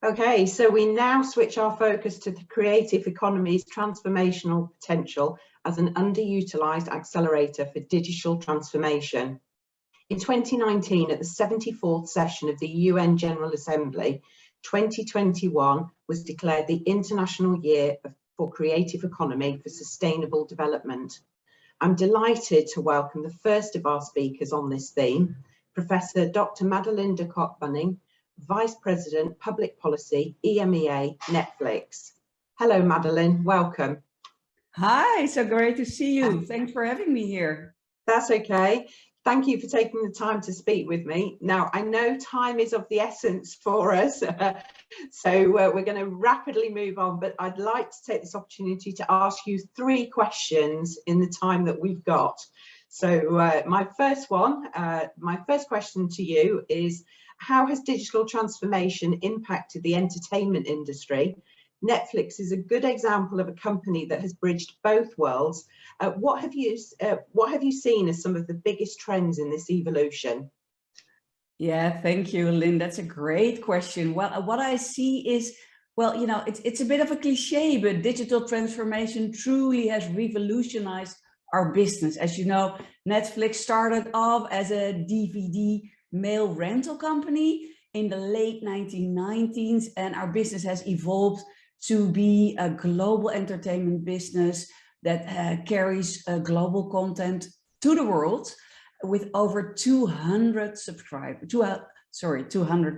Okay, so we now switch our focus to the creative economy's transformational potential as an underutilised accelerator for digital transformation. In 2019, at the 74th session of the UN General Assembly, 2021 was declared the International Year for Creative Economy for Sustainable Development. I'm delighted to welcome the first of our speakers on this theme, Professor Dr. Madeleine Matthew, Vice President, Public Policy, EMEA, Netflix. Hello, Madeleine, welcome. Hi, so great to see you. Thanks for having me here. That's okay. Thank you for taking the time to speak with me. Now, I know time is of the essence for us, so we're going to rapidly move on, but I'd like to take this opportunity to ask you 3 questions in the time that we've got. So my first question to you is, how has digital transformation impacted the entertainment industry? Netflix is a good example of a company that has bridged both worlds. What have you seen as some of the biggest trends in this evolution? Yeah, thank you, Lynn. That's a great question. Well, what I see is, well, you know, it's a bit of a cliche, but digital transformation truly has revolutionized our business. As you know, Netflix started off as a DVD mail rental company in the late 1990s, and our business has evolved to be a global entertainment business that carries global content to the world with over 200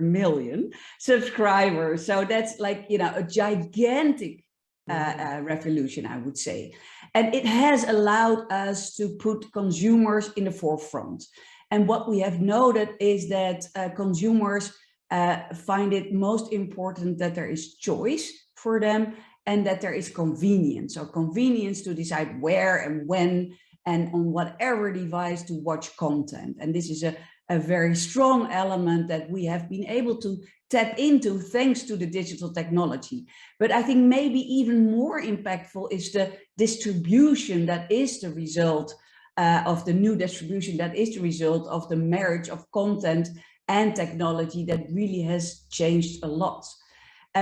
million subscribers. So that's like, you know, a gigantic revolution, I would say. And it has allowed us to put consumers in the forefront. And what we have noted is that consumers find it most important that there is choice for them and that there is convenience. So convenience to decide where and when and on whatever device to watch content. And this is a very strong element that we have been able to tap into thanks to the digital technology. But I think maybe even more impactful is the distribution that is the result of the new distribution, that is the result of the marriage of content and technology that really has changed a lot.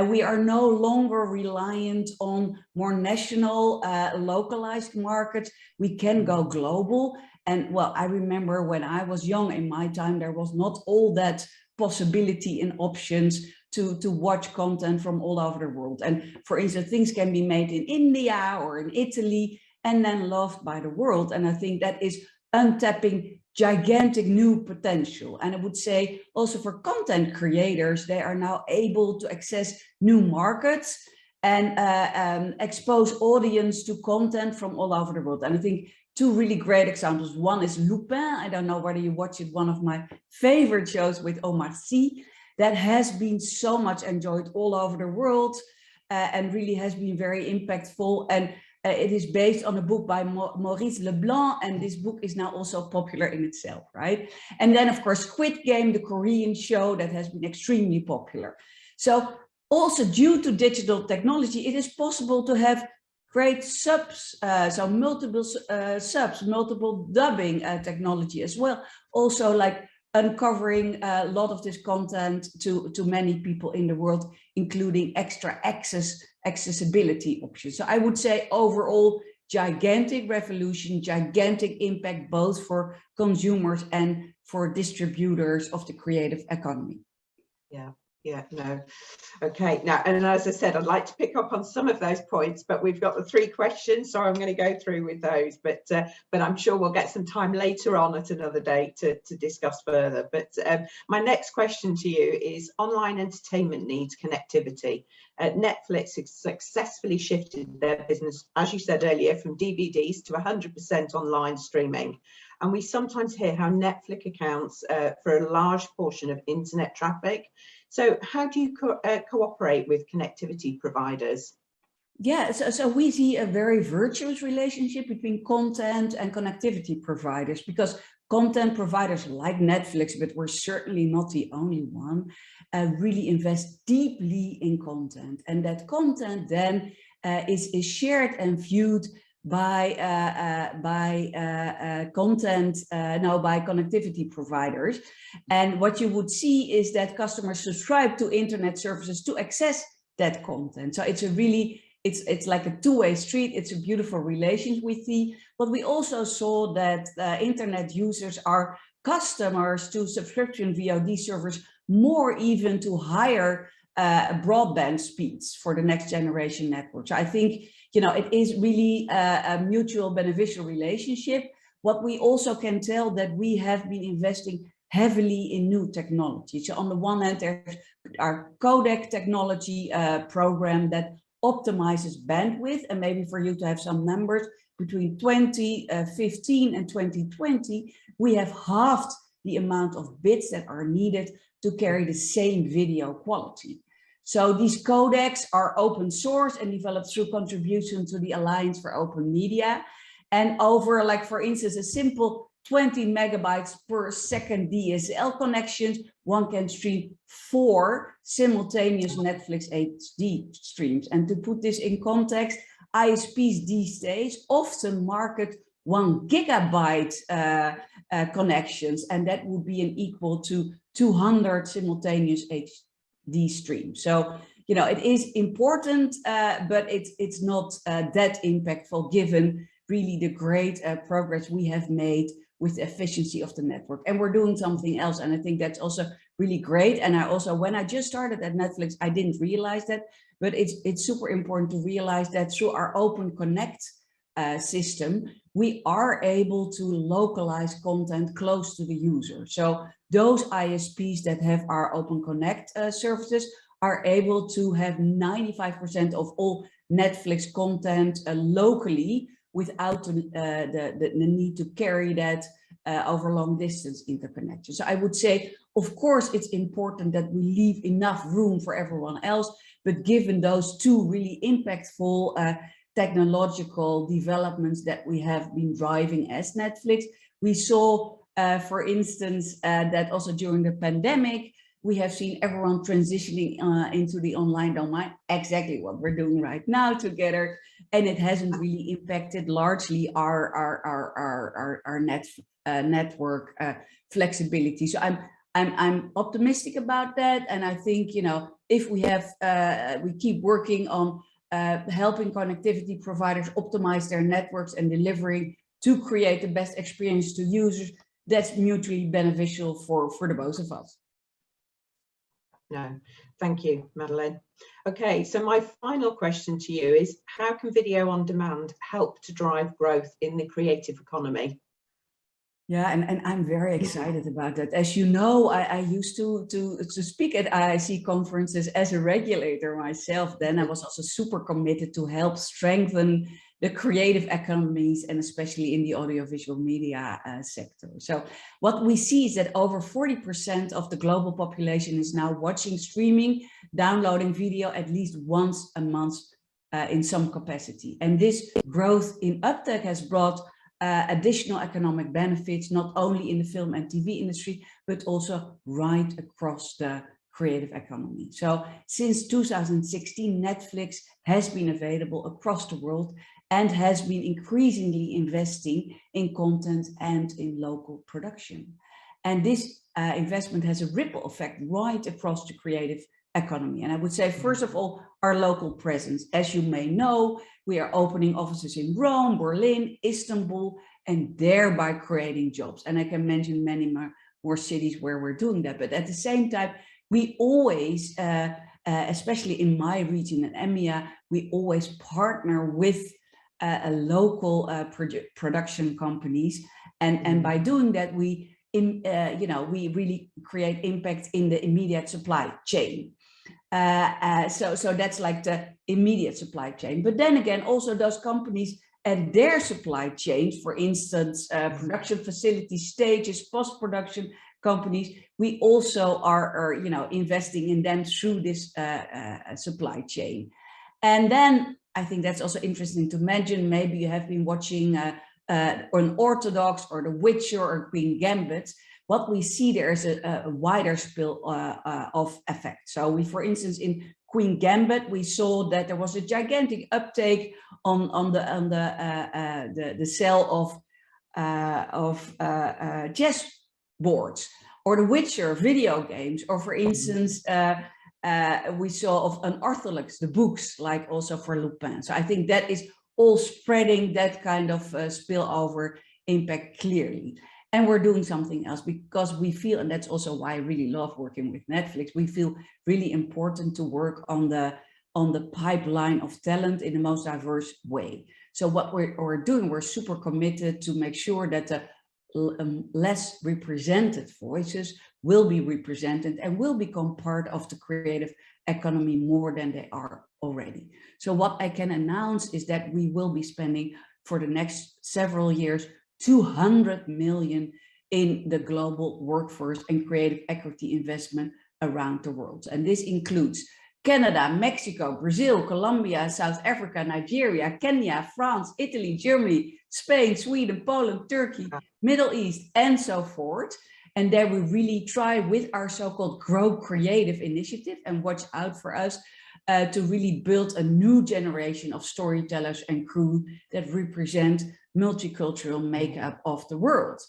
We are no longer reliant on more national, localized markets. We can go global. And well, I remember when I was young, in my time, there was not all that possibility and options to watch content from all over the world. And for instance, things can be made in India or in Italy and then loved by the world. And I think that is untapping gigantic new potential. And I would say also for content creators, they are now able to access new markets and expose audience to content from all over the world. And I think 2 really great examples. One is Lupin. I don't know whether you watch it, one of my favorite shows with Omar Sy, that has been so much enjoyed all over the world and really has been very impactful. And it is based on a book by Maurice Leblanc, and this book is now also popular in itself, right? And then, of course, Squid Game, the Korean show that has been extremely popular. So also due to digital technology, it is possible to have great subs, so multiple subs, multiple dubbing technology as well. Also like uncovering a lot of this content to many people in the world, including extra accessibility options. So I would say overall, gigantic revolution, gigantic impact, both for consumers and for distributors of the creative economy. Yeah, no. Okay, now, and as I said, I'd like to pick up on some of those points, but we've got the 3 questions, so I'm going to go through with those, but I'm sure we'll get some time later on at another date to discuss further. But my next question to you is, online entertainment needs connectivity. Netflix has successfully shifted their business, as you said earlier, from DVDs to 100% online streaming. And we sometimes hear how Netflix accounts for a large portion of internet traffic. So how do you cooperate with connectivity providers? Yeah, so we see a very virtuous relationship between content and connectivity providers, because content providers like Netflix, but we're certainly not the only one, really invest deeply in content. And that content then is shared and viewed by connectivity providers. And what you would see is that customers subscribe to internet services to access that content. So it's a really, it's like a two-way street. It's a beautiful relation we see. But we also saw that internet users are customers to subscription VOD servers, more even to higher broadband speeds for the next generation network. So I think, you know, it is really a mutual beneficial relationship. What we also can tell that we have been investing heavily in new technology. So on the one hand, there's our codec technology program that optimizes bandwidth, and maybe for you to have some numbers, between 2015 and 2020, we have halved the amount of bits that are needed to carry the same video quality. So these codecs are open source and developed through contribution to the Alliance for Open Media. And over, like, for instance, a simple 20 megabytes per second DSL connections, one can stream 4 simultaneous Netflix HD streams. And to put this in context, ISPs these days often market 1 gigabyte connections, and that would be an equal to 200 simultaneous HD streams. So, you know, it is important, but it's not that impactful given really the great progress we have made with the efficiency of the network. And we're doing something else, and I think that's also really great. And I also, when I just started at Netflix, I didn't realize that, but it's super important to realize that through our Open Connect system, we are able to localize content close to the user. So those ISPs that have our Open Connect services are able to have 95% of all Netflix content locally without the need to carry that over long distance interconnection. So I would say, of course, it's important that we leave enough room for everyone else, but given those two really impactful technological developments that we have been driving as Netflix, we saw, for instance, that also during the pandemic, we have seen everyone transitioning into the online domain, exactly what we're doing right now together, and it hasn't really impacted largely our network flexibility. So I'm optimistic about that, and I think, you know, if we have we keep working on helping connectivity providers optimize their networks and delivering to create the best experience to users, that's mutually beneficial for the both of us. No, thank you, Madeleine. Okay, so my final question to you is, how can video on demand help to drive growth in the creative economy? Yeah, and I'm very excited about that. As you know, I used to speak at IIC conferences as a regulator myself. Then I was also super committed to help strengthen the creative economies, and especially in the audiovisual media sector. So what we see is that over 40% of the global population is now watching streaming, downloading video at least once a month in some capacity. And this growth in uptake has brought additional economic benefits, not only in the film and TV industry, but also right across the creative economy. So since 2016, Netflix has been available across the world and has been increasingly investing in content and in local production. And this investment has a ripple effect right across the creative economy. And I would say, first of all, our local presence. As you may know, we are opening offices in Rome, Berlin, Istanbul, and thereby creating jobs. And I can mention many more cities where we're doing that. But at the same time, we always, especially in my region in EMEA, we always partner with local production companies. And by doing that, we really create impact in the immediate supply chain. So that's like the immediate supply chain. But then again, also those companies and their supply chains, for instance, production facilities, stages, post-production companies, we also are investing in them through this supply chain. And then I think that's also interesting to mention. Maybe you have been watching Unorthodox or The Witcher or Queen Gambit. what we see there is a wider spill of effect. So we, for instance, in Queen Gambit, we saw that there was a gigantic uptake on the sale of chess boards, or the Witcher video games, or for instance, we saw of Unorthodox, the books, like also for Lupin. So I think that is all spreading that kind of spillover impact clearly. And we're doing something else because we feel, and that's also why I really love working with Netflix, we feel really important to work on the pipeline of talent in the most diverse way. So what we're doing, we're super committed to make sure that the less represented voices will be represented and will become part of the creative economy more than they are already. So what I can announce is that we will be spending for the next several years 200 million in the global workforce and creative equity investment around the world. And this includes Canada, Mexico, Brazil, Colombia, South Africa, Nigeria, Kenya, France, Italy, Germany, Spain, Sweden, Poland, Turkey, Middle East, and so forth. And there we really try with our so-called Grow Creative initiative, and watch out for us, to really build a new generation of storytellers and crew that represent multicultural makeup of the world.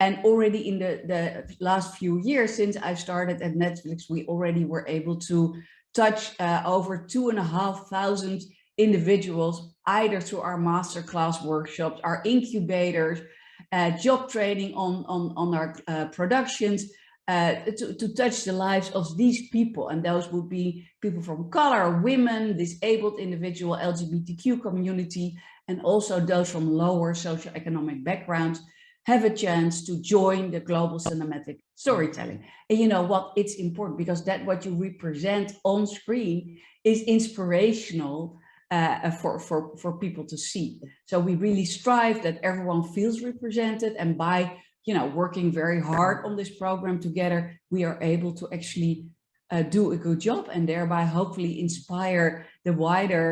And already in the last few years since I started at Netflix, we already were able to touch over 2,500 individuals, either through our masterclass workshops, our incubators, job training on our productions, to touch the lives of these people. And those would be people from color, women, disabled individual, LGBTQ community, and also those from lower socioeconomic backgrounds have a chance to join the global cinematic storytelling. And you know what, it's important because that what you represent on screen is inspirational for people to see. So we really strive that everyone feels represented, and by working very hard on this program together, we are able to actually do a good job, and thereby hopefully inspire the wider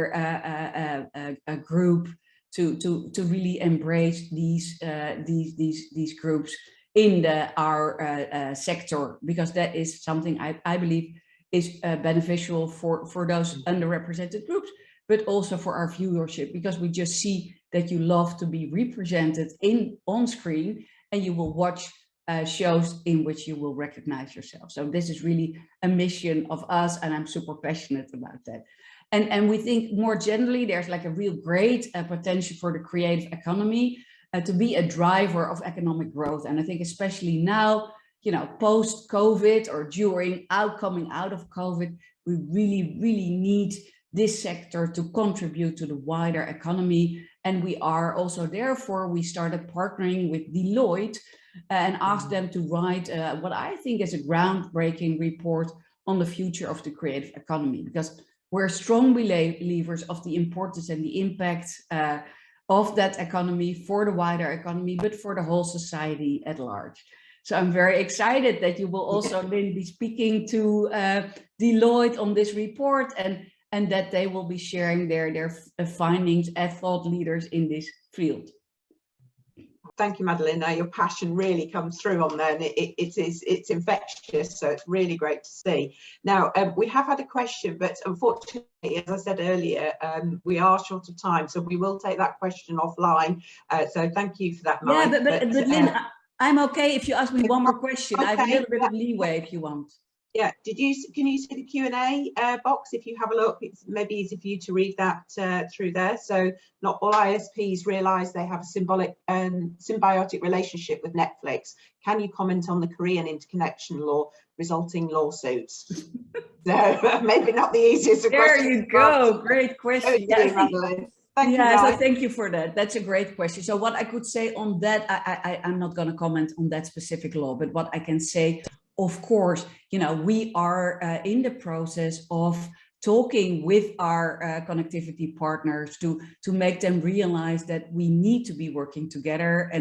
group to really embrace these groups in our sector, because that is something I believe is beneficial for those underrepresented groups, but also for our viewership, because we just see that you love to be represented on screen, and you will watch shows in which you will recognize yourself. So this is really a mission of us, and I'm super passionate about that. And we think more generally, there's like a real great potential for the creative economy to be a driver of economic growth. And I think especially now, post-COVID or coming out of COVID, we really, really need this sector to contribute to the wider economy. And we are also, therefore, we started partnering with Deloitte and asked them to write what I think is a groundbreaking report on the future of the creative economy, because we're strong believers of the importance and the impact of that economy for the wider economy, but for the whole society at large. So I'm very excited that you will also then be speaking to Deloitte on this report, and that they will be sharing their findings as thought leaders in this field. Thank you, Madeleine. Now, your passion really comes through on there, and it's infectious, so it's really great to see. Now, we have had a question, but unfortunately, as I said earlier, we are short of time, so we will take that question offline. So thank you for that, Mike. Yeah, but Lynn, I'm okay if you ask me one more question. Okay, I have a little bit of leeway if you want. Yeah, can you see the Q&A box? If you have a look, it's maybe easy for you to read that through there. So not all ISPs realise they have a symbiotic relationship with Netflix. Can you comment on the Korean interconnection law resulting lawsuits? So maybe not the easiest of questions. There you go, great question. Thank you, so thank you for that. That's a great question. So what I could say on that, I'm not going to comment on that specific law, but what I can say, of course, we are in the process of talking with our connectivity partners to make them realize that we need to be working together,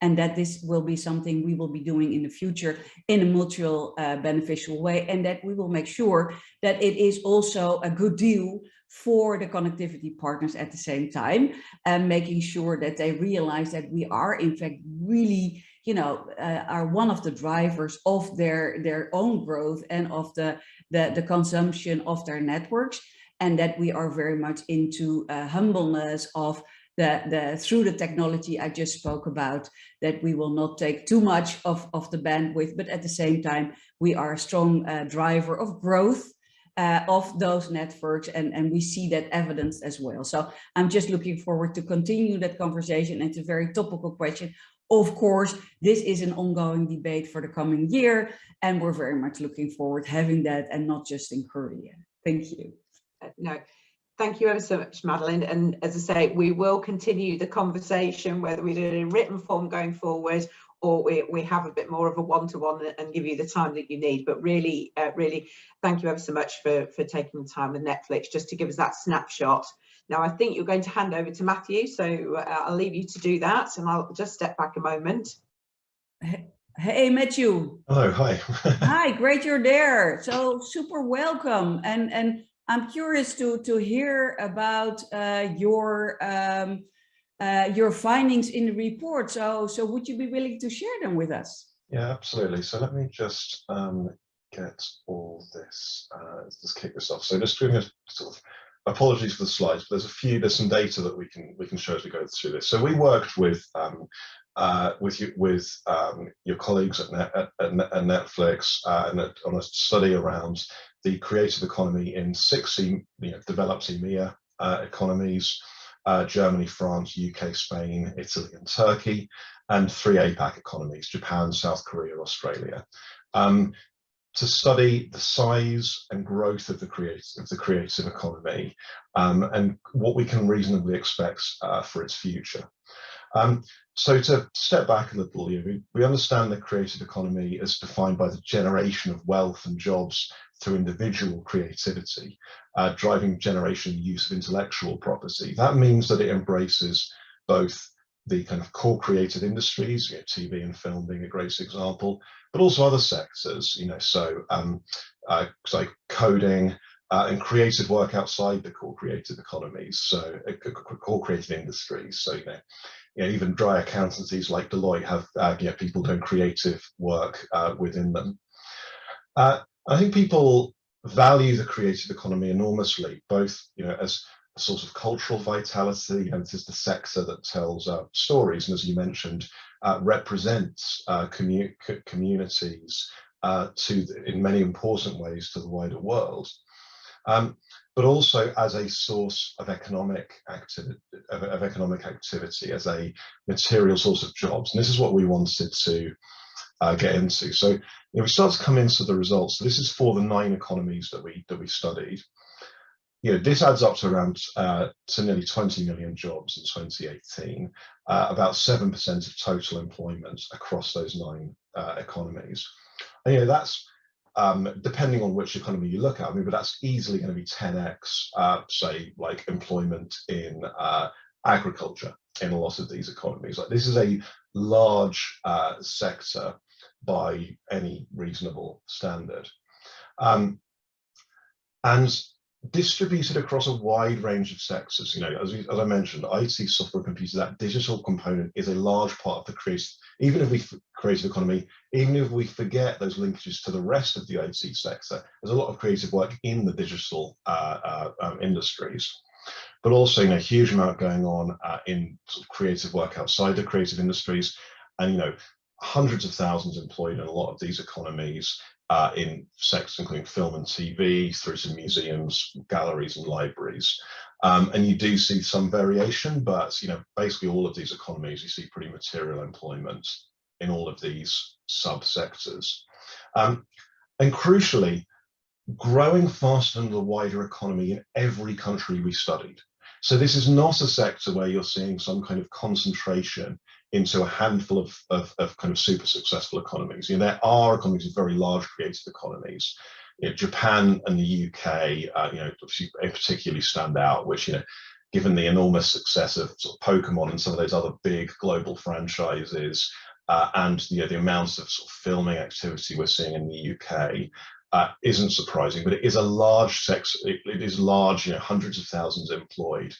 and that this will be something we will be doing in the future in a mutual beneficial way, and that we will make sure that it is also a good deal for the connectivity partners at the same time, and making sure that they realize that we are in fact really you know, are one of the drivers of their own growth and of the consumption of their networks, and that we are very much into humbleness of through the technology I just spoke about, that we will not take too much of the bandwidth, but at the same time, we are a strong driver of growth of those networks, and we see that evidence as well. So I'm just looking forward to continue that conversation. It's a very topical question. Of course, this is an ongoing debate for the coming year, and we're very much looking forward to having that, and not just in Korea. Thank you. No, thank you ever so much, Madeleine. And as I say, we will continue the conversation, whether we do it in written form going forward, or we have a bit more of a one-to-one and give you the time that you need. But really, really, thank you ever so much for taking the time with Netflix, just to give us that snapshot. Now, I think you're going to hand over to Matthew, so I'll leave you to do that, and I'll just step back a moment. Hey, Matthew. Hello, hi. Hi, great you're there. So super welcome. And I'm curious to hear about your findings in the report. So would you be willing to share them with us? Yeah, absolutely. So let me just get all this, let's just kick this off. So just doing a sort of, apologies for the slides, but there's some data that we can show as we go through this. So we worked with your colleagues at Netflix on a study around the creative economy in 6 developed EMEA economies: Germany, France, UK, Spain, Italy, and Turkey, and 3 APAC economies: Japan, South Korea, Australia. To study the size and growth of the creative economy and what we can reasonably expect for its future. So to step back a little, we understand the creative economy as defined by the generation of wealth and jobs through individual creativity, driving generation and use of intellectual property. That means that it embraces both the kind of core creative industries, TV and film being a great example, but also other sectors, so like coding and creative work outside the core creative economies, so core creative industries. So even dry accountancies like Deloitte have people doing creative work within them. I think people value the creative economy enormously, both as a source of cultural vitality, it is the sector that tells stories, and as you mentioned, represents communities in many important ways to the wider world, but also as a source of economic activity, as a material source of jobs. And this is what we wanted to get into. So we start to come into the results. So this is for the 9 economies that we studied. This adds up to around to nearly 20 million jobs in 2018, about 7% of total employment across those 9 economies. And that's depending on which economy you look at, but that's easily going to be 10x, say, like employment in agriculture in a lot of these economies. Like, this is a large sector by any reasonable standard, and distributed across a wide range of sectors. As I mentioned, IT, software, computers, that digital component is a large part of the creative economy. Even if we forget those linkages to the rest of the IT sector, there's a lot of creative work in the digital industries, but also a huge amount going on in sort of creative work outside the creative industries, and hundreds of thousands employed in a lot of these economies, in sectors including film and TV, through to museums, galleries, and libraries. And you do see some variation, but basically all of these economies, you see pretty material employment in all of these subsectors. And crucially, growing faster than the wider economy in every country we studied. So this is not a sector where you're seeing some kind of concentration into a handful of kind of super successful economies. There are economies with very large creative economies. Japan and the UK, particularly stand out, which, given the enormous success of sort of Pokemon and some of those other big global franchises, and the amounts of sort of filming activity we're seeing in the UK, isn't surprising. But it is a large sector. It is large, hundreds of thousands employed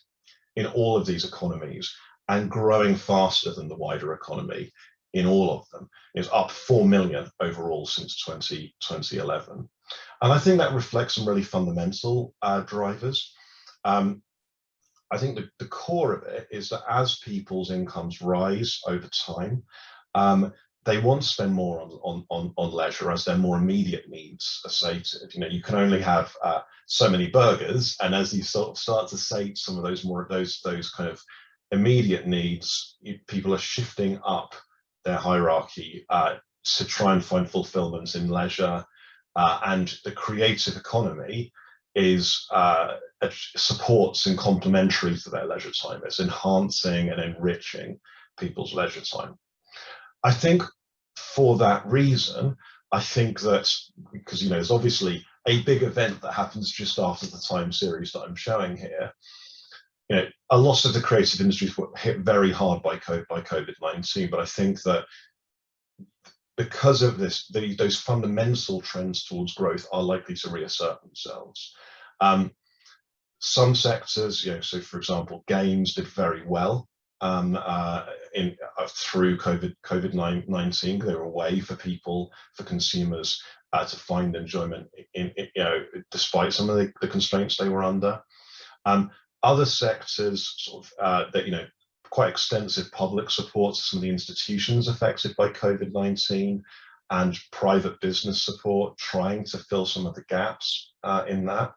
in all of these economies, and growing faster than the wider economy in all of them. It's up 4 million overall since 2011. And I think that reflects some really fundamental drivers. I think the core of it is that as people's incomes rise over time, they want to spend more on leisure as their more immediate needs are sated. You know, you can only have so many burgers, and as you sort of start to sate some of those those kind of immediate needs, people are shifting up their hierarchy to try and find fulfillment in leisure, and the creative economy is supports and complementary to their leisure time. It's enhancing and enriching people's leisure time. I think for that reason, I think that because, you know, there's obviously a big event that happens just after the time series that I'm showing here. You know, a lot of the creative industries were hit very hard by COVID-19, but I think that because of this, those fundamental trends towards growth are likely to reassert themselves. Some sectors, you know, so for example, games did very well through COVID-19. They were a way for people, for consumers to find enjoyment in you know, despite some of the constraints they were under. Other sectors, sort of, that, you know, quite extensive public support to some of the institutions affected by COVID-19 and private business support, trying to fill some of the gaps in that.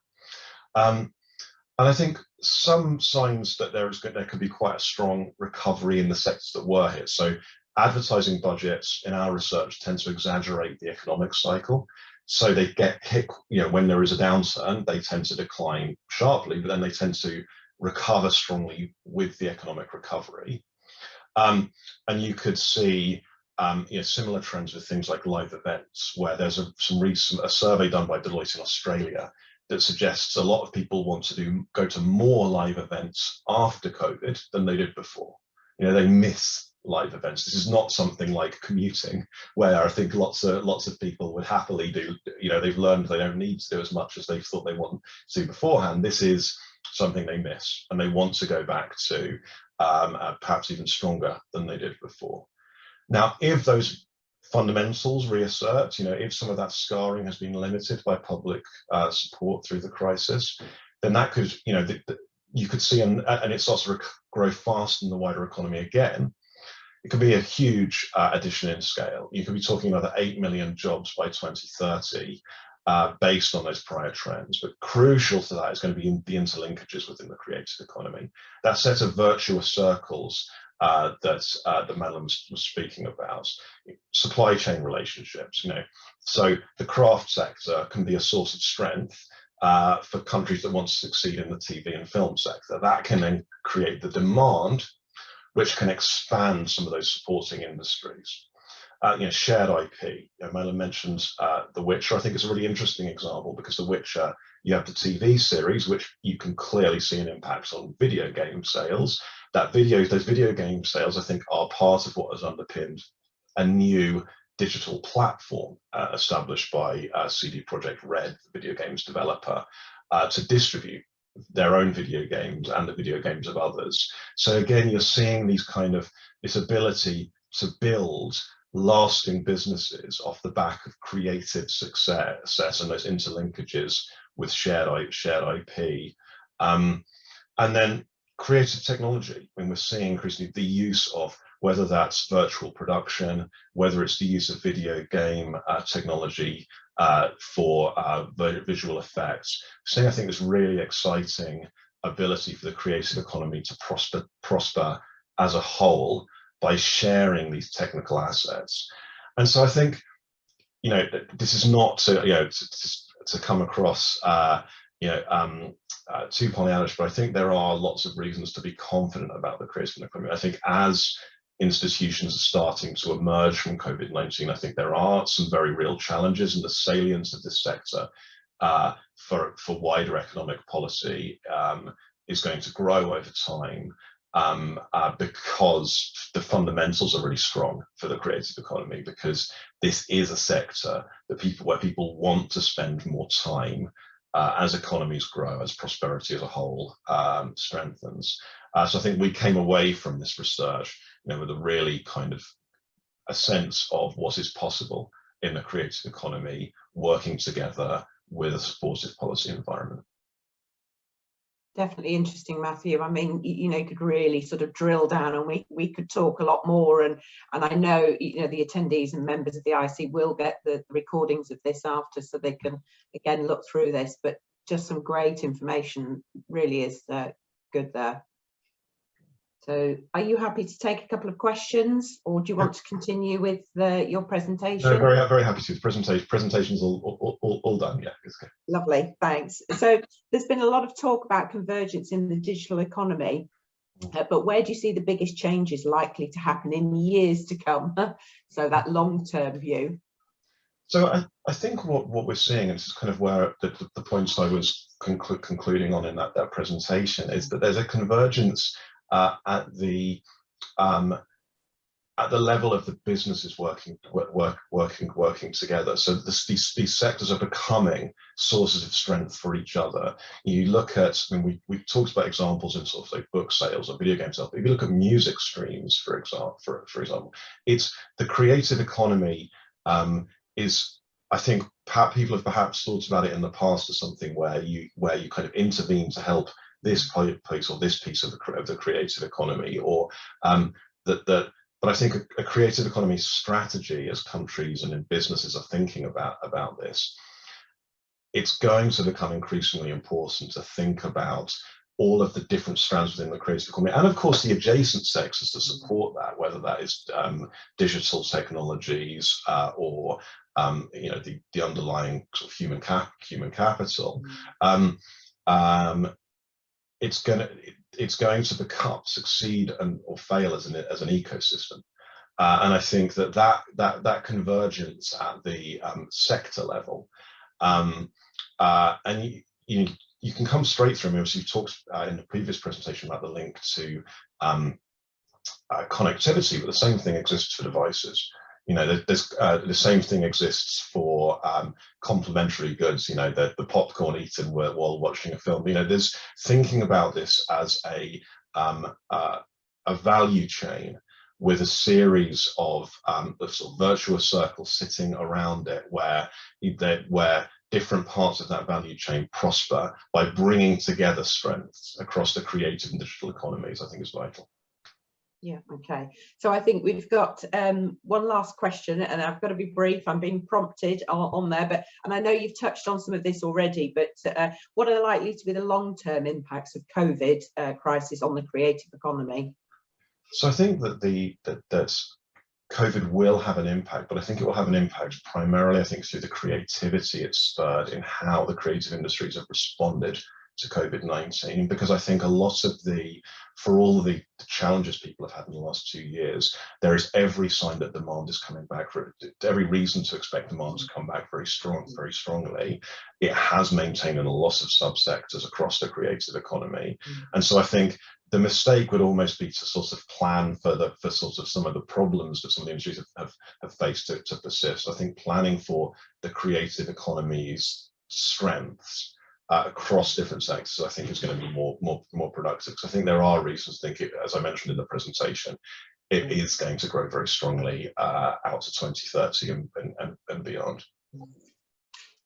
And I think some signs that there could be quite a strong recovery in the sectors that were hit. So advertising budgets in our research tend to exaggerate the economic cycle. So they get hit, you know, when there is a downturn, they tend to decline sharply, but then they tend to recover strongly with the economic recovery. And you could see you know, similar trends with things like live events, where there's a survey done by Deloitte in Australia that suggests a lot of people want to go to more live events after COVID than they did before. You know, they miss live events. This is not something like commuting, where I think lots of people would happily do. You know, they've learned they don't need to do as much as they thought they want to do beforehand. This is something they miss, and they want to go back to perhaps even stronger than they did before. Now, if those fundamentals reassert, you know, if some of that scarring has been limited by public support through the crisis, then that could, you know, you could see, and it starts to grow fast in the wider economy again. It could be a huge addition in scale. You could be talking about 8 million jobs by 2030 based on those prior trends. But crucial to that is going to be the interlinkages within the creative economy. That set of virtuous circles that Madeleine was speaking about, supply chain relationships, you know, so the craft sector can be a source of strength for countries that want to succeed in the TV and film sector. That can then create the demand, which can expand some of those supporting industries. You know, shared IP. You know, Madeleine mentioned The Witcher. I think it's a really interesting example because The Witcher, you have the TV series, which you can clearly see an impact on video game sales. Those video game sales, I think, are part of what has underpinned a new digital platform established by CD Projekt Red, the video games developer, to distribute their own video games and the video games of others. So again, you're seeing these kind of this ability to build lasting businesses off the back of creative success and those interlinkages with shared IP. And then creative technology. I mean, we're seeing increasingly the use of, whether that's virtual production, whether it's the use of video game technology for visual effects. So I think this really exciting ability for the creative economy to prosper as a whole by sharing these technical assets. And so I think, you know, this is not to, you know, to come across you know, too Pollyannish, but I think there are lots of reasons to be confident about the creative economy. I think as institutions are starting to emerge from COVID-19, I think there are some very real challenges, and the salience of this sector for wider economic policy is going to grow over time because the fundamentals are really strong for the creative economy, because this is a sector that where people want to spend more time as economies grow, as prosperity as a whole strengthens. So I think we came away from this research, you know, with a really kind of a sense of what is possible in the creative economy, working together with a supportive policy environment. Definitely interesting, Matthew. I mean, you know, you could really sort of drill down, and we could talk a lot more. And I know, you know, the attendees and members of the IIC will get the recordings of this after, so they can again look through this. But just some great information, really is good there. So, are you happy to take a couple of questions, or do you want to continue with your presentation? No, very happy to. The presentation's all done. Yeah, it's good. Lovely, thanks. So there's been a lot of talk about convergence in the digital economy, but where do you see the biggest changes likely to happen in years to come? So that long-term view. So I think what we're seeing, and this is kind of where the points I was concluding on in that presentation, is that there's a convergence at the level of the businesses working together. So these sectors are becoming sources of strength for each other. You look at, I mean, we talked about examples in sort of like book sales or video game sales. If you look at music streams, for example, it's the creative economy is, I think, people have perhaps thought about it in the past as something where you kind of intervene to help this piece or this piece of the creative economy, or but I think a creative economy strategy, as countries and in businesses are thinking about this, it's going to become increasingly important to think about all of the different strands within the creative economy, and of course the adjacent sectors to support that, whether that is digital technologies or you know, the underlying sort of human capital. It's going to succeed or fail as an ecosystem, and I think that convergence at the sector level, and you can come straight through. I mean, obviously, you talked in the previous presentation about the link to connectivity, but the same thing exists for devices. You know, there's the same thing exists for complementary goods. You know, the popcorn eaten while watching a film. You know, there's thinking about this as a value chain with a series of sort of virtuous circles sitting around it, where different parts of that value chain prosper by bringing together strengths across the creative and digital economies, I think is vital. Yeah, okay. So I think we've got one last question, and I've got to be brief. I'm being prompted on there, and I know you've touched on some of this already, but what are likely to be the long-term impacts of COVID crisis on the creative economy? So I think that COVID will have an impact, but I think it will have an impact primarily, I think, through the creativity it's spurred in how the creative industries have responded to COVID-19, because I think a lot of for all of the challenges people have had in the last 2 years, there is every sign that demand is coming back, every reason to expect demand to come back very strongly. It has maintained in a lot of subsectors across the creative economy. And so I think the mistake would almost be to sort of plan for sort of some of the problems that some of the industries have faced to persist. I think planning for the creative economy's strengths across different sectors, I think, is going to be more productive. Because I think there are reasons to think, as I mentioned in the presentation, it is going to grow very strongly out to 2030 and beyond.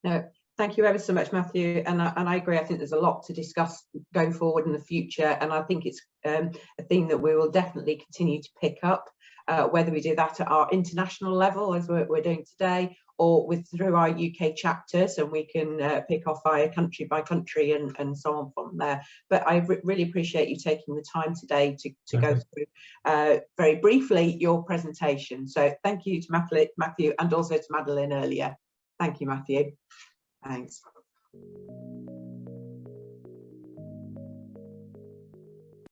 No, thank you ever so much, Matthew. And I agree. I think there's a lot to discuss going forward in the future, and I think it's a theme that we will definitely continue to pick up, whether we do that at our international level, as we're doing today, or through our UK chapters, and we can pick off via country by country and so on from there. But I really appreciate you taking the time today to go through very briefly your presentation. So thank you to Matthew, and also to Madeleine earlier. Thank you, Matthew. Thanks.